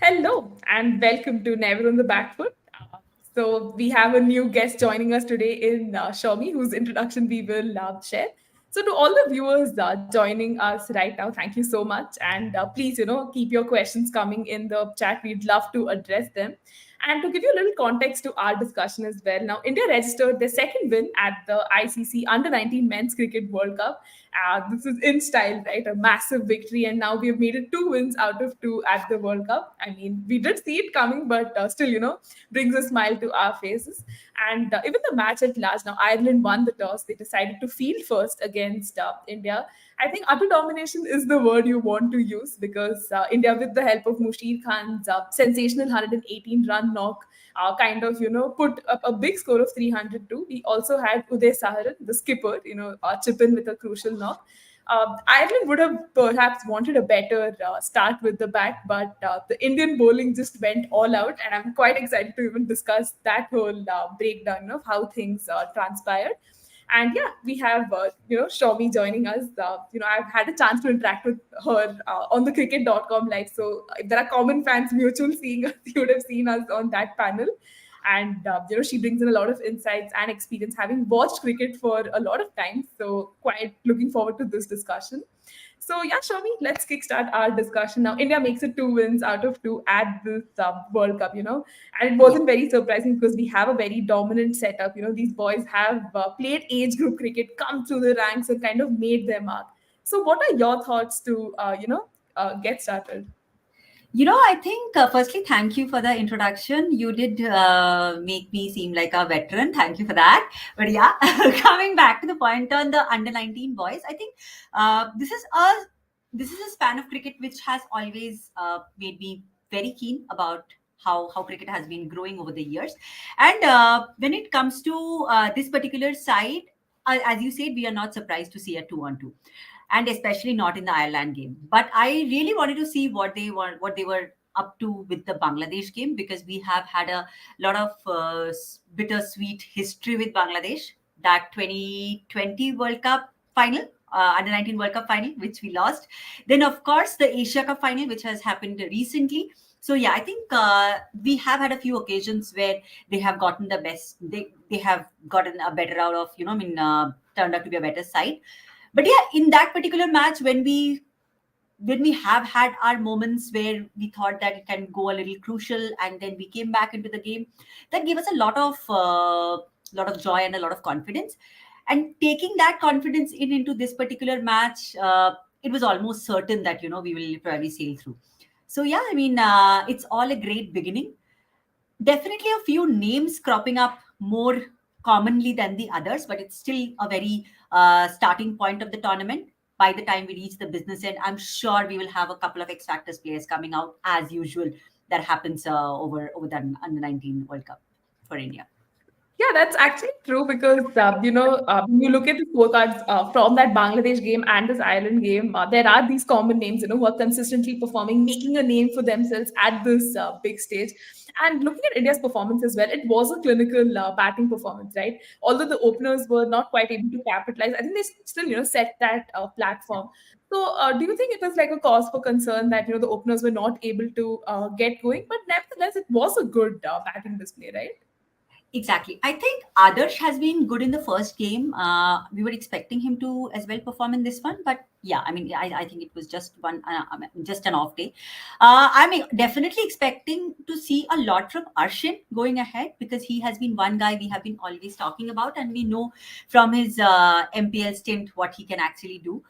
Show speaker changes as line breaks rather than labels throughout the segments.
Hello and welcome to Never on the Backfoot. So we have a new guest joining us today in Shomi, whose introduction we will share. So to all the viewers joining us right now, thank you so much, and please, keep your questions coming in the chat. We'd love to address them. And to give you a little context to our discussion as well, now India registered their second win at the ICC Under 19 Men's Cricket World Cup. This is in style, right? A massive victory, and now we have made it two wins out of two at the World Cup. I mean, we did see it coming, but still, brings a smile to our faces. And even the match at large, now Ireland won the toss. They decided to field first against India. I think utter domination is the word you want to use because India, with the help of Mushir Khan's sensational 118 run knock, put up a big score of 302. We also had Uday Saharan, the skipper, chip in with a crucial knock. Ireland would have perhaps wanted a better start with the bat, but the Indian bowling just went all out, and I'm quite excited to even discuss that whole breakdown of how things transpired. And yeah, we have Shomi joining us. I've had a chance to interact with her on the cricket.com live. So if there are common fans mutual seeing us, you would have seen us on that panel. And she brings in a lot of insights and experience, having watched cricket for a lot of time. So quite looking forward to this discussion. So yeah, Shami, let's kickstart our discussion now. India makes it two wins out of two at this World Cup, and it
Yeah.
wasn't very surprising because we have a very dominant setup. These boys have played age group cricket, come through the ranks, and kind of made their mark. So, what are your thoughts to get started?
I think firstly, thank you for the introduction. You did make me seem like a veteran. Thank you for that. But yeah, coming back to the point on the under 19 boys, I think this is a span of cricket which has always made me very keen about how cricket has been growing over the years. And when it comes to this particular side, as you said, we are not surprised to see a 2-on-2, and especially not in the Ireland game. But I really wanted to see what they were up to with the Bangladesh game, because we have had a lot of bittersweet history with Bangladesh. That 2020 World Cup final, under 19 World Cup final, which we lost. Then, of course, the Asia Cup final, which has happened recently. So yeah, I think we have had a few occasions where they have gotten the best. They have gotten a better out of turned out to be a better side. But yeah, in that particular match, when we have had our moments where we thought that it can go a little crucial, and then we came back into the game, that gave us a lot of joy and a lot of confidence. And taking that confidence into this particular match, it was almost certain that we will probably sail through. So yeah, it's all a great beginning. Definitely a few names cropping up more commonly than the others, but it's still a very starting point of the tournament. By the time we reach the business end, I'm sure we will have a couple of X Factors players coming out as usual. That happens over the under 19 World Cup for India.
Yeah, that's actually true because when you look at the scorecards from that Bangladesh game and this Ireland game, there are these common names, who are consistently performing, making a name for themselves at this big stage. And looking at India's performance as well, it was a clinical batting performance, right? Although the openers were not quite able to capitalize, I think they still, set that platform. So, do you think it was like a cause for concern that the openers were not able to get going? But nevertheless, it was a good batting display, right?
Exactly. I think Adarsh has been good in the first game. We were expecting him to as well perform in this one, but yeah, I think it was just just an off day. Definitely expecting to see a lot from Arshin going ahead, because he has been one guy we have been always talking about, and we know from his MPL stint what he can actually do.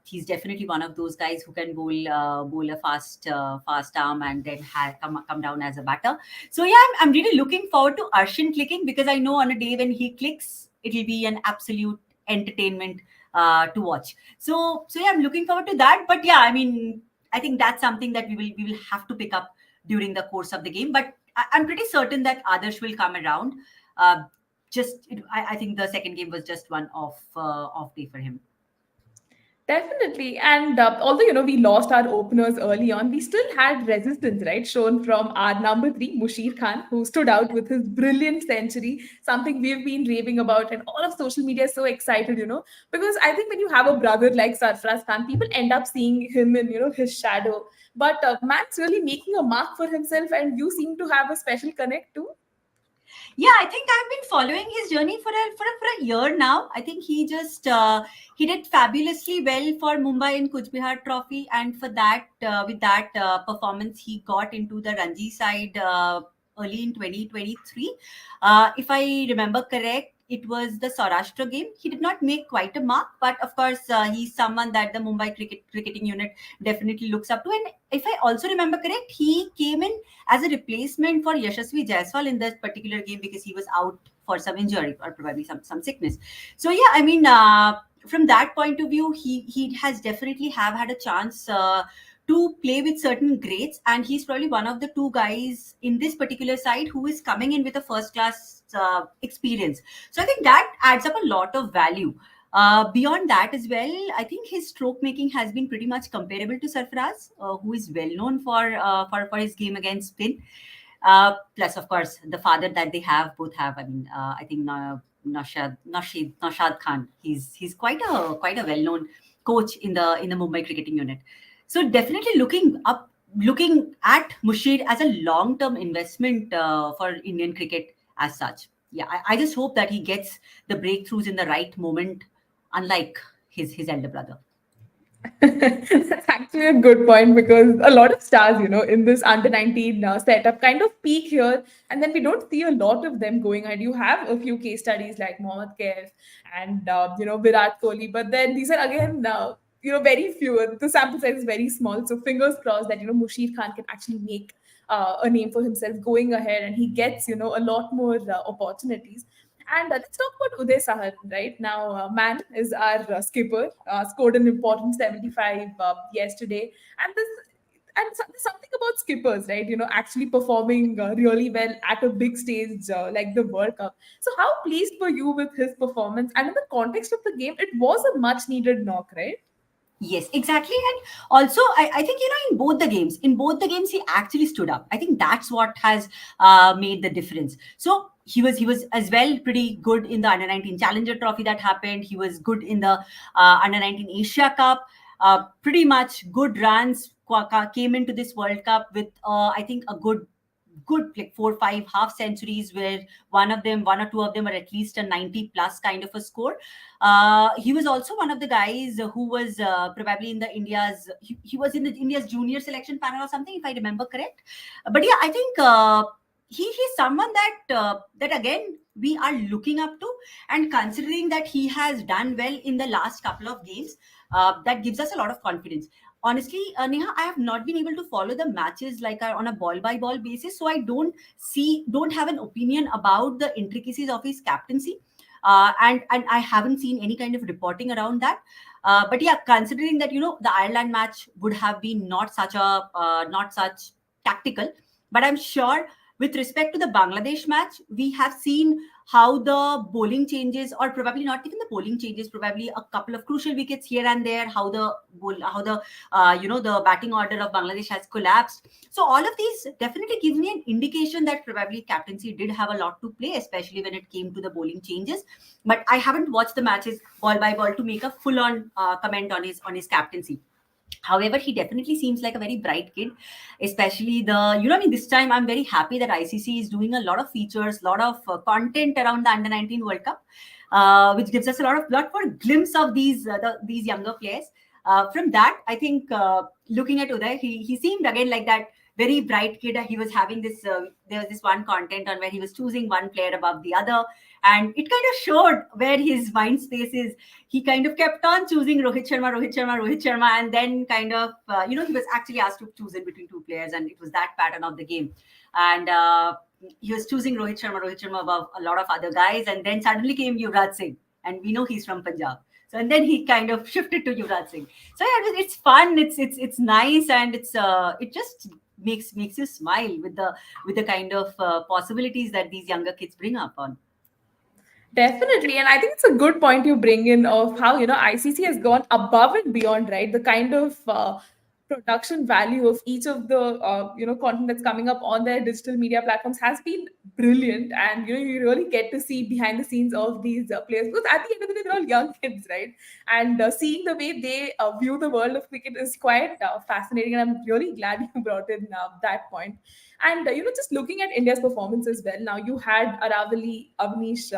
He's definitely one of those guys who can bowl a fast arm and then come down as a batter. So yeah, I'm really looking forward to Arshin clicking, because I know on a day when he clicks, it'll be an absolute entertainment to watch. So yeah, I'm looking forward to that. But yeah, I think that's something that we will have to pick up during the course of the game. But I'm pretty certain that Adarsh will come around. I think the second game was just one off day for him.
Definitely. And although, we lost our openers early on, we still had resistance, right? Shown from our number three, Mushir Khan, who stood out with his brilliant century, something we've been raving about. And all of social media is so excited, because I think when you have a brother like Sarfraz Khan, people end up seeing him in, his shadow. But man's really making a mark for himself, and you seem to have a special connect too.
Yeah, I think I've been following his journey for a year now. I think he did fabulously well for Mumbai in Kuch Bihar Trophy, and for that with that performance, he got into the Ranji side early in 2023. If I remember correct, it was the Saurashtra game. He did not make quite a mark, but of course, he's someone that the Mumbai cricketing unit definitely looks up to. And if I also remember correct, he came in as a replacement for Yashasvi Jaiswal in this particular game because he was out for some injury or probably some sickness. So yeah, I mean, from that point of view, he has definitely have had a chance to play with certain greats, and he's probably one of the two guys in this particular side who is coming in with a first class experience. So I think that adds up a lot of value. Beyond that as well, I think his stroke making has been pretty much comparable to Sarfaraz, who is well known for his game against spin. Plus, of course, the father that they have both have. I mean, I think Naushad Khan. He's quite a well known coach in the Mumbai cricketing unit. So definitely looking at Mushir as a long term investment for Indian cricket as such. Yeah, I just hope that he gets the breakthroughs in the right moment, unlike his elder brother.
That's actually a good point because a lot of stars, in this under 19 setup kind of peak here, and then we don't see a lot of them going ahead. You have a few case studies like Mohammad Kaif and, Virat Kohli, but then these are again, very few. The sample size is very small. So fingers crossed that, Mushir Khan can actually make a name for himself going ahead and he gets, a lot more opportunities. And let's talk about Uday Sahar right now. Man is our skipper, scored an important 75 yesterday. And there's something about skippers, right? Actually performing really well at a big stage like the World Cup. So, how pleased were you with his performance? And in the context of the game, it was a much needed knock, right?
Yes, exactly. And also, I think, in both the games, he actually stood up. I think that's what has made the difference. So he was as well pretty good in the under 19 Challenger Trophy that happened. He was good in the under 19 Asia Cup. Pretty much good runs. Came into this World Cup with I think a good like 4 5 half centuries where one or two of them are at least a 90 plus kind of a score. He was also one of the guys who was probably in the he was in the India's junior selection panel or something, if I remember correct. But yeah, I think he's someone that again we are looking up to, and considering that he has done well in the last couple of games, that gives us a lot of confidence. Honestly, Neha, I have not been able to follow the matches like on a ball by ball basis, so I don't have an opinion about the intricacies of his captaincy, and I haven't seen any kind of reporting around that. But yeah, considering that the Ireland match would have been not such tactical, but I'm sure with respect to the Bangladesh match, we have seen how the bowling changes, or probably not even the bowling changes, probably a couple of crucial wickets here and there, how the batting order of Bangladesh has collapsed. So all of these definitely gives me an indication that probably captaincy did have a lot to play, especially when it came to the bowling changes. But I haven't watched the matches ball by ball to make a full on comment on his captaincy. However, he definitely seems like a very bright kid, especially this time I'm very happy that ICC is doing a lot of features, lot of content around the under 19 World Cup, which gives us a lot more glimpse of these younger players. From that, I think looking at Uday, he seemed again like that very bright kid. He was having there was this one content on where he was choosing one player above the other, and it kind of showed where his mind space is. He kind of kept on choosing Rohit Sharma, Rohit Sharma, Rohit Sharma, and then kind of, he was actually asked to choose in between two players, and it was that pattern of the game. And he was choosing Rohit Sharma above a lot of other guys, and then suddenly came Yuvraj Singh, and we know he's from Punjab. So and then he kind of shifted to Yuvraj Singh. So yeah, it's fun, it's nice, and it just makes you smile with the kind of possibilities that these younger kids bring up on.
Definitely. And I think it's a good point you bring in of how, ICC has gone above and beyond, right? The kind of production value of each of the, content that's coming up on their digital media platforms has been brilliant. And, you really get to see behind the scenes of these players because at the end of the day, they're all young kids, right? And seeing the way they view the world of cricket is quite fascinating. And I'm really glad you brought in that point. And just looking at India's performance as well. Now you had Aravali, Avnish,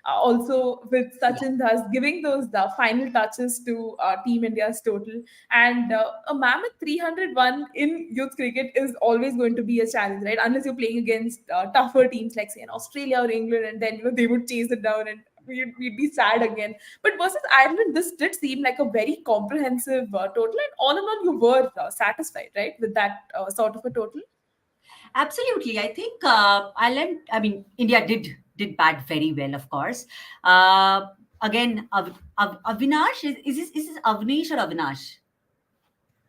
also with
Yeah.
Sachin Das giving those the final touches to Team India's total. And a mammoth 301 in youth cricket is always going to be a challenge, right? Unless you're playing against tougher teams like say in Australia or England, and then they would chase it down and we'd be sad again. But versus Ireland, this did seem like a very comprehensive total, and all in all, you were satisfied, right, with that sort of a total.
Absolutely. I think Ireland, I mean, India did bat very well, of course. Uh, Again, Avinash, is this Avnish or Avinash?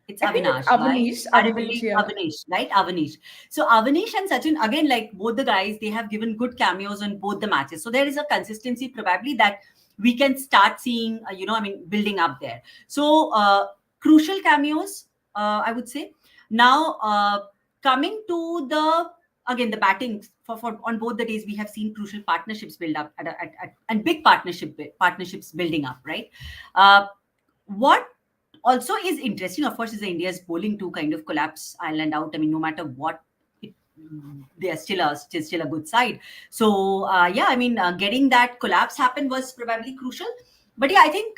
It's
I think it's
Avinash, right?
Avanish,
I
Avanish,
believe
yeah.
Avanish, right? Avanish. So Avanish and Sachin, again, like both the guys, they have given good cameos on both the matches. So there is a consistency probably that we can start seeing, I mean, building up there. So crucial cameos, I would say. Now, coming to again, the batting for on both the days, we have seen crucial partnerships build up and big partnerships building up, right? Uh, what also is interesting, of course, is the India's bowling to kind of collapse Ireland out. I mean, no matter what, it, they are still a good side. So yeah, I mean, getting that collapse happen was probably crucial. But yeah, I think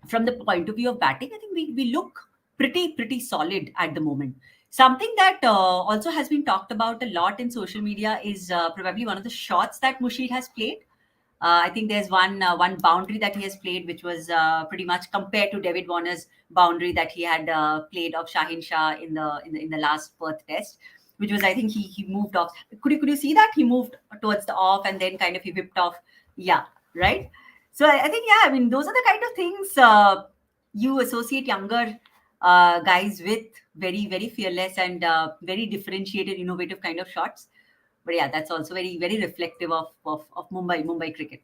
from the point of view of batting, I think we look pretty solid at the moment. Something that also has been talked about a lot in social media is probably one of the shots that Mushid has played. I think there's one boundary that he has played, which was pretty much compared to David Warner's boundary that he had played of Shahin Shah in the last Perth Test, which was, I think, he moved off. Could you see that he moved towards the off and then kind of he whipped off? Yeah, right. So I think, yeah, I mean, those are the kind of things you associate younger guys with, very fearless and very differentiated, innovative kind of shots. But yeah, that's also very reflective of Mumbai cricket.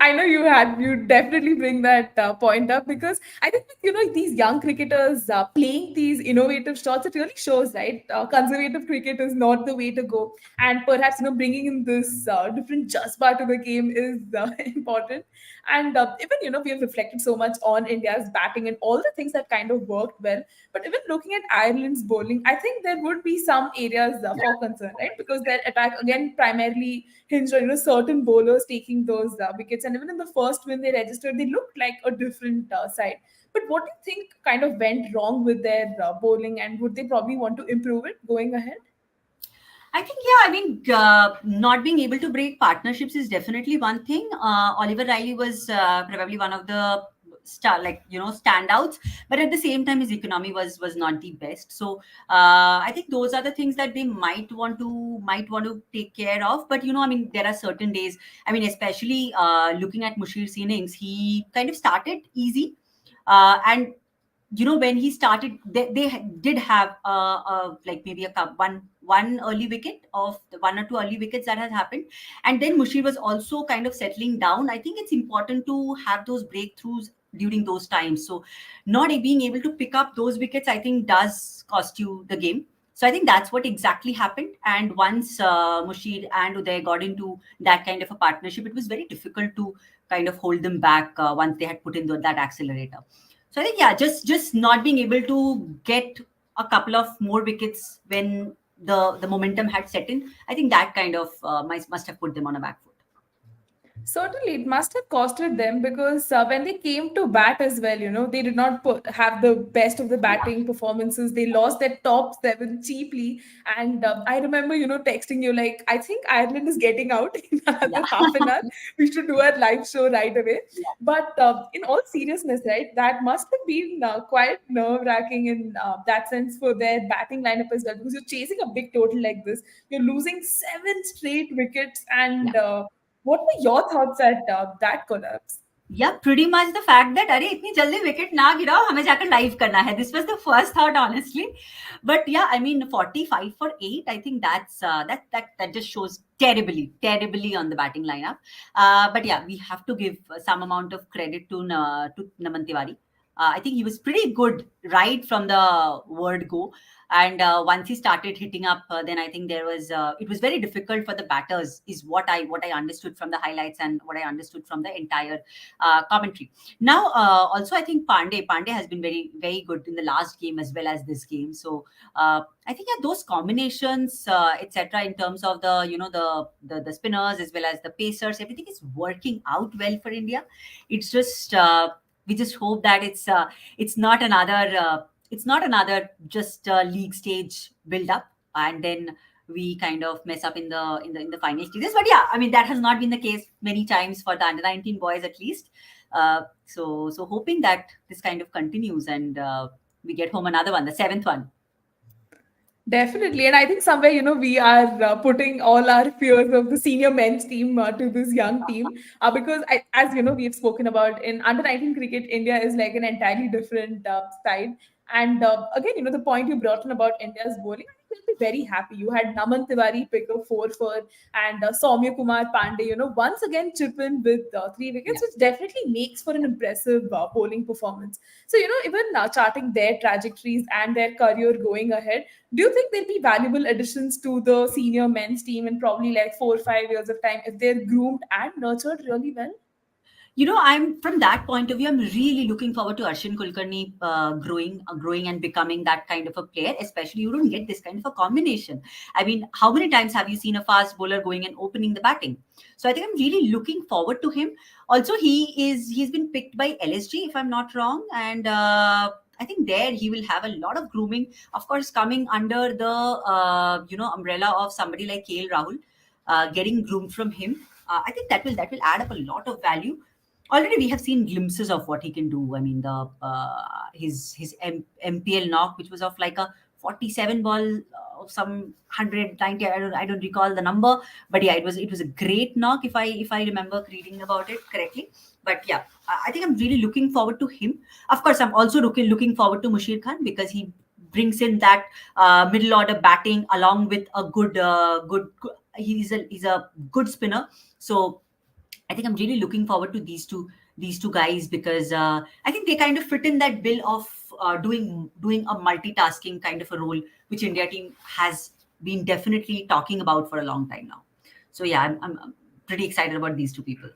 I know you definitely bring that point up because I think with, these young cricketers playing these innovative shots, it really shows, right? Conservative cricket is not the way to go, and perhaps bringing in this different bar to the game is important. And even we have reflected so much on India's batting and all the things that kind of worked well. But even looking at Ireland's bowling, I think there would be some areas for concern, right? Because their attack again primarily hinged on certain bowlers taking those wickets, and even in the first win they registered, they looked like a different side. But what do you think kind of went wrong with their bowling, and would they probably want to improve it going ahead?
I think, yeah, I mean, not being able to break partnerships is definitely one thing. Oliver Riley was probably one of the standouts, but at the same time, his economy was not the best. So I think those are the things that they might want to take care of. But I mean, there are certain days. I mean, especially looking at Mushir's innings, he kind of started easy, and when he started, they did have like maybe one early wicket of the one or two early wickets that has happened, and then Mushir was also kind of settling down. I think it's important to have those breakthroughs during those times. So not being able to pick up those wickets, I think, does cost you the game. So I think that's what exactly happened. And once Mushir and Uday got into that kind of a partnership, it was very difficult to kind of hold them back once they had put in that accelerator. So I think, yeah, just not being able to get a couple of more wickets when the momentum had set in, I think that kind of must have put them on a back foot.
Certainly, it must have costed them because when they came to bat as well, they did not have the best of the
Yeah,
batting performances. They lost their top seven cheaply. And I remember, texting you like, I think Ireland is getting out in
yeah,
another half an hour. We should do our live show right away.
yeah,
But in all seriousness, right, that must have been quite nerve wracking in that sense for their batting lineup as well because you're chasing a big total like this. You're losing seven straight wickets
yeah.
and what were your thoughts at that collapse?
Yeah, pretty much the fact that अरे इतनी जल्दी wicket ना गिराओ, हमें जाकर live करना है. This was the first thought, honestly. But yeah, I mean 45 for 8. I think that just shows terribly on the batting lineup. But yeah, we have to give some amount of credit to Naman Tiwari. I think he was pretty good right from the word go. And once he started hitting up, then I think there was it was very difficult for the batters, is what I understood from the highlights and what I understood from the entire commentary. Now, also I think Pandey has been very good in the last game as well as this game. So I think yeah, those combinations, etc., in terms of the the spinners as well as the pacers, everything is working out well for India. It's just we just hope that it's not another just league stage build up, and then we kind of mess up in the final stages. But yeah, I mean that has not been the case many times for the under 19 boys, at least. So hoping that this kind of continues, and we get home another one, the seventh one.
Definitely. And I think somewhere, we are putting all our fears of the senior men's team to this young team. Because, as you know, we've spoken about in under 19 cricket, India is like an entirely different side. And again, the point you brought in about India's bowling, I think we'll be very happy. You had Naman Tiwari pick a 4 for, and Soumya Kumar Pandey, once again chip in with 3 wickets,
Yeah.
which definitely makes for an impressive bowling performance. So, even charting their trajectories and their career going ahead, do you think there'll be valuable additions to the senior men's team in probably like 4 or 5 years of time if they're groomed and nurtured really well?
I'm from that point of view, I'm really looking forward to Arshin Kulkarni growing and becoming that kind of a player. Especially, you don't get this kind of a combination. I mean, how many times have you seen a fast bowler going and opening the batting? So I think I'm really looking forward to him. Also, he's been picked by LSG, if I'm not wrong, and I think there he will have a lot of grooming. Of course, coming under the umbrella of somebody like KL Rahul, getting groomed from him. I think that will add up a lot of value. Already we have seen glimpses of what he can do. I mean, the his MPL knock, which was of like a 47 ball of some 190. I don't recall the number, but yeah, it was a great knock if I remember reading about it correctly. But yeah, I think I'm really looking forward to him. Of course, I'm also looking forward to Mushir Khan, because he brings in that middle order batting along with a good. He's a good spinner. So I think I'm really looking forward to these two guys, because I think they kind of fit in that bill of doing a multitasking kind of a role, which India team has been definitely talking about for a long time now. So yeah, I'm pretty excited about these two people.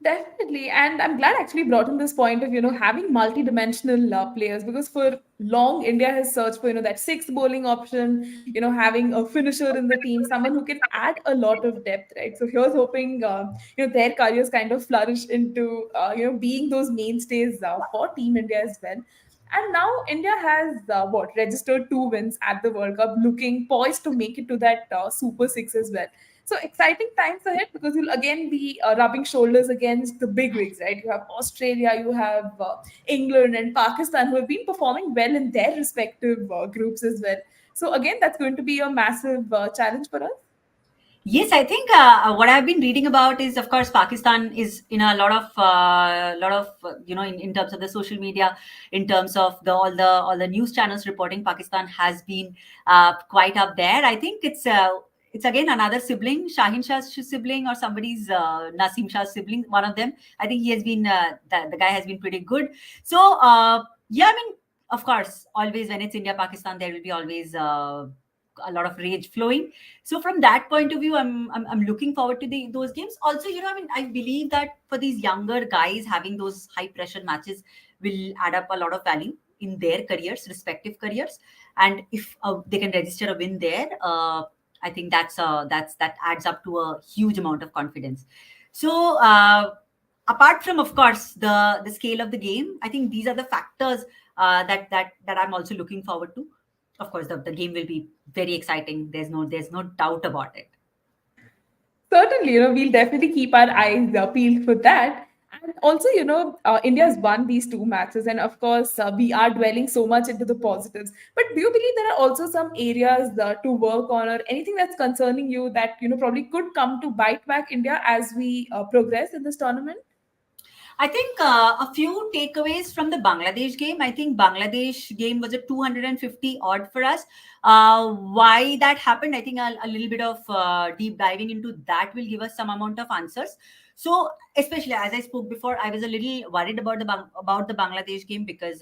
Definitely. And I'm glad actually brought in this point of, having multi-dimensional players, because for long India has searched for, that sixth bowling option, having a finisher in the team, someone who can add a lot of depth, right? So here's hoping, their careers kind of flourish into, being those mainstays for Team India as well. And now India has registered 2 wins at the World Cup, looking poised to make it to that Super Six as well. So exciting times ahead, because you'll again be rubbing shoulders against the big wigs, right? You have Australia, you have England and Pakistan, who have been performing well in their respective groups as well. So again, that's going to be a massive challenge for us.
Yes, I think what I've been reading about is, of course, Pakistan is in a lot of in terms of the social media, in terms of all the news channels reporting, Pakistan has been quite up there. I think it's again another sibling, Shahin Shah's sibling, or somebody's Nasim Shah's sibling, one of them. I think he has been the guy has been pretty good. So yeah, I mean, of course, always when it's India Pakistan, there will be always a lot of rage flowing. So from that point of view, I'm looking forward to those games. Also, I mean, I believe that for these younger guys, having those high pressure matches will add up a lot of value in their careers, respective careers. And if they can register a win there, I think that adds up to a huge amount of confidence. So apart from, of course, the scale of the game, I think these are the factors that I'm also looking forward to. Of course, the game will be very exciting. There's no doubt about it.
Certainly, we'll definitely keep our eyes peeled for that. And also, India's won these 2 matches, and of course, we are dwelling so much into the positives. But do you believe there are also some areas to work on, or anything that's concerning you that probably could come to bite back India as we progress in this tournament?
I think a few takeaways from the Bangladesh game. I think Bangladesh game was a 250 odd for us. Why that happened, I think a little bit of deep diving into that will give us some amount of answers. So, especially as I spoke before, I was a little worried about about the Bangladesh game because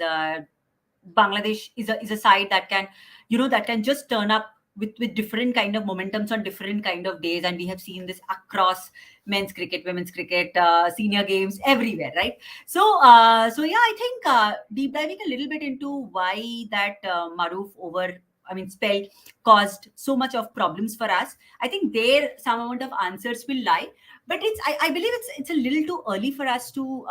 Bangladesh is a side that can, that can just turn up with different kind of momentums on different kind of days, and we have seen this across men's cricket, women's cricket, senior games, everywhere, right? So yeah, I think deep diving a little bit into why that Maruf over, I mean, spell caused so much of problems for us. I think there some amount of answers will lie, but I believe it's a little too early for us to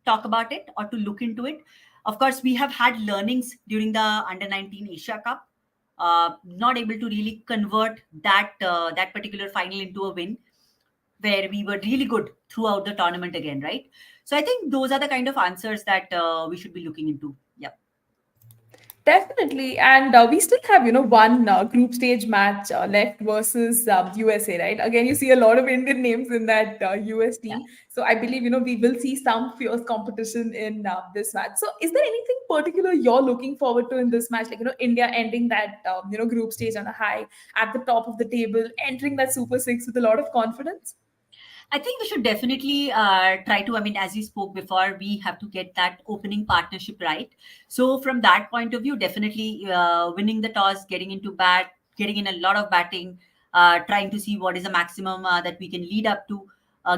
talk about it or to look into it. Of course, we have had learnings during the Under 19 Asia Cup. Not able to really convert that particular final into a win, where we were really good throughout the tournament again, right? So I think those are the kind of answers that we should be looking into. Yeah.
Definitely, and we still have one group stage match left versus USA, right? Again, you see a lot of Indian names in that US
Yeah.
team, so I believe we will see some fierce competition in this match. So, is there anything particular you're looking forward to in this match? Like India ending that group stage on a high, at the top of the table, entering that Super Six with a lot of confidence.
I think we should definitely try to. I mean, as we spoke before, we have to get that opening partnership right. So, from that point of view, definitely winning the toss, getting into bat, getting in a lot of batting, trying to see what is the maximum that we can lead up to,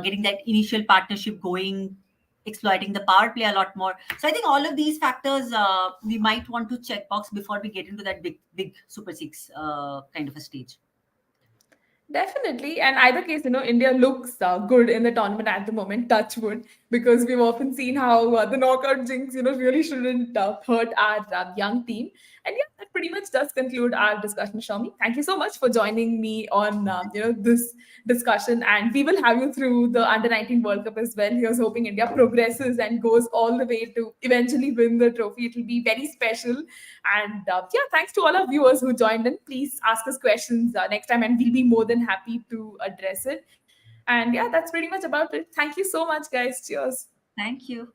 getting that initial partnership going, exploiting the power play a lot more. So, I think all of these factors we might want to check box before we get into that big Super Six kind of a stage.
Definitely. And either case, India looks good in the tournament at the moment, touch wood, because we've often seen how the knockout jinx, really shouldn't hurt our young team. And yeah, that pretty much does conclude our discussion, Shami. Thank you so much for joining me on, this discussion. And we will have you through the Under 19 World Cup as well. Here's hoping India progresses and goes all the way to eventually win the trophy. It will be very special. And yeah, thanks to all our viewers who joined in. Please ask us questions next time, and we'll be more than happy to address it. And yeah, that's pretty much about it. Thank you so much, guys. Cheers.
Thank you.